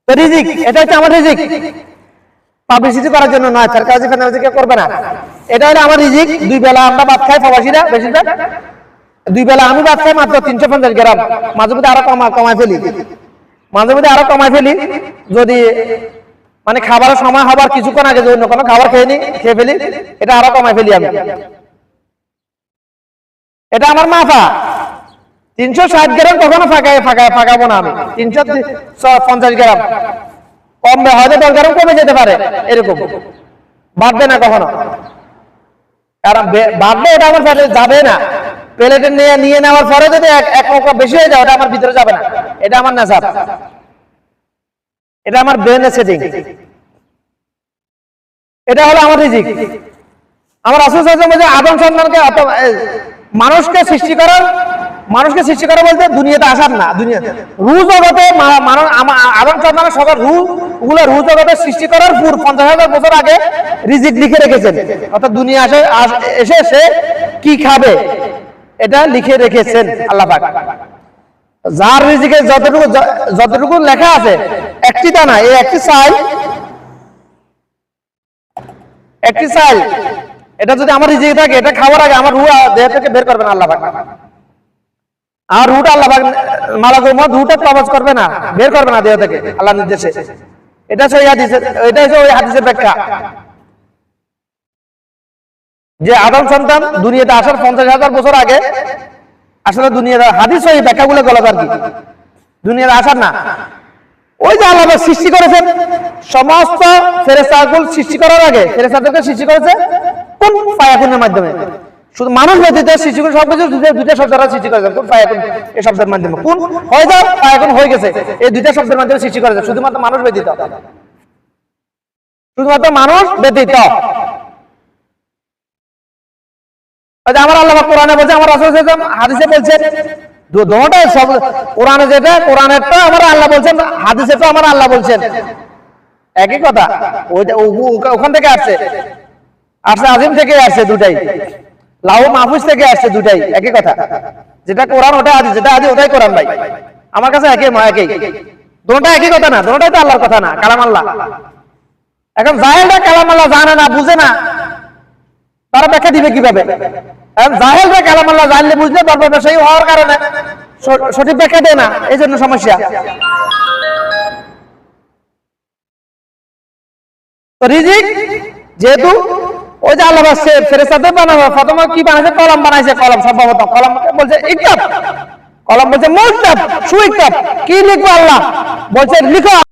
তো রিজিক, এটা হচ্ছে আমার রিজিক, পাবলিসিটি করার জন্য নয়, সরকার কেউ করবে না। এটা হলো আমার রিজিক। 2 বেলা আমরা ভাত খাই প্রবাসীরা বেশিরভাগ। 2 বেলা আমি ভাত খাই মাত্র 350 গ্রাম, মাঝে মধ্যে আরো কমায় ফেলি। যদি মানে খাবারের সময় হবার কিছুক্ষণ আগে অন্য কোনো খাবার খেয়ে ফেলি, এটা আরো কমায় ফেলি আমি। এটা আমার মাথা 360 গ্রাম কখনো ফাঁকাবো না আমি। 350 গ্রাম কমবে, হয়তো 10 গ্রাম কমে যেতে পারে, এরকম বাড়বে না কখনো। কারণ বাড়বে এটা আমার পেটে যাবে না। প্লেটে নিয়ে নেওয়ার পরে যদি এক মৌকা বেশি হয়ে যায়, ওটা আমার ভিতরে যাবে না। এটা আমার নেশা, এটা আমার ব্রেনের সেটিং। এটা হলো আমার রিজিক। আমার রাসূল সাল্লাল্লাহু আলাইহি ওয়াসাল্লাম আদম সন্তানকে মানুষকে সৃষ্টি করা বলতে দুনিয়াতে আসার না, দুনিয়া রূহ জগতে আদম সন্তানের সকল রূহ জগতে সৃষ্টি করার পূর্ব 50,000 বছর আগে রিজিক লিখে রেখেছেন। অর্থাৎ দুনিয়া এসে সে কি খাবে এটা লিখে রেখেছেন আল্লাহ পাক। যার রিজিকে যতটুকু লেখা আছে, একটি দানা, এই একটি চাল, এটা যদি আমার রিজিকে থাকে, এটা খাওয়ার আগে আমার রূহ দেহ থেকে বের করবে না আল্লাহ পাক। আর রূহটা আল্লাহ পাক মালাকুল মউত রূহটা কবজ করবে না, বের করবে না দেহ থেকে আল্লাহর নির্দেশে। এটা হচ্ছে ওই হাদিসের ব্যাখ্যা যে আদম সন্তান দুনিয়াতে আসার 50,000 বছর আগে আসলে দুনিয়াতে, হাদিস ওই ব্যাখ্যাগুলো গলত আর কি, দুনিয়াতে আসার না। ওই যে আল্লাহ সৃষ্টি করেছেন সমস্ত ফেরেশতাগুলো, সৃষ্টি করার আগে ফেরেশতাদেরকে সৃষ্টি করেছে কোন ফায়াকুনের মাধ্যমে। শুধু মানুষ ব্যতীত সৃষ্টি করে সবকিছু দুইটা শব্দ দ্বারা সৃষ্টি করেছেন, কোন ফায়াকুন এই শব্দের মাধ্যমে। কোন হয়ে যাও, ফায়াকুন হয়ে গেছে, এই দুইটা শব্দের মাধ্যমে সৃষ্টি করেছে, শুধুমাত্র মানুষ ব্যতীত। আমার আল্লাহ কোরআনে বলছে, আমার রাসূল সাল্লাল্লাহু আলাইহি ওয়াসাল্লাম হাদিসে বলছেন, দুটোটাই সব। কোরআনে যেটা কোরআনেরটা আমার আল্লাহ বলছেন, হাদিসেরটা আমার আল্লাহ বলছেন, একই কথা। ওখান থেকে আসছে আজিম থেকে আসছে, দুটাই লাহু মাহফুজ থেকে আসছে, দুটাই একই কথা। যেটা কোরআন ওটা হাদিস, যেটা হাদিস ওটাই কোরআন। ভাই আমার কাছে একই, দুটোটা একই কথা না, দুটোটাই তো আল্লাহর কথা না, কালাম আল্লাহ। এখন জাহেলরা কালাম আল্লাহ জানে না, বুঝে না, তারা ব্যাখ্যা দিবে কিভাবে? জাহেলরা কালাম আল্লাহ জানলে বুঝলে পারবে না, সেই হওয়ার কারণে সঠিক ব্যাখ্যা দেয় না, এই জন্য সমস্যা। রিজিক যেহেতু ওই যে আল্লাহ ফেরেশতাদের বানানো, প্রথমে কি বানাইছে? কলম বানাইছে। কলম সম্ভবত কলম বলছে ইকতাব, কলম বলছে মুকতাব, সুইকতাব। কি লিখবো? আল্লাহ বলছে লিখো।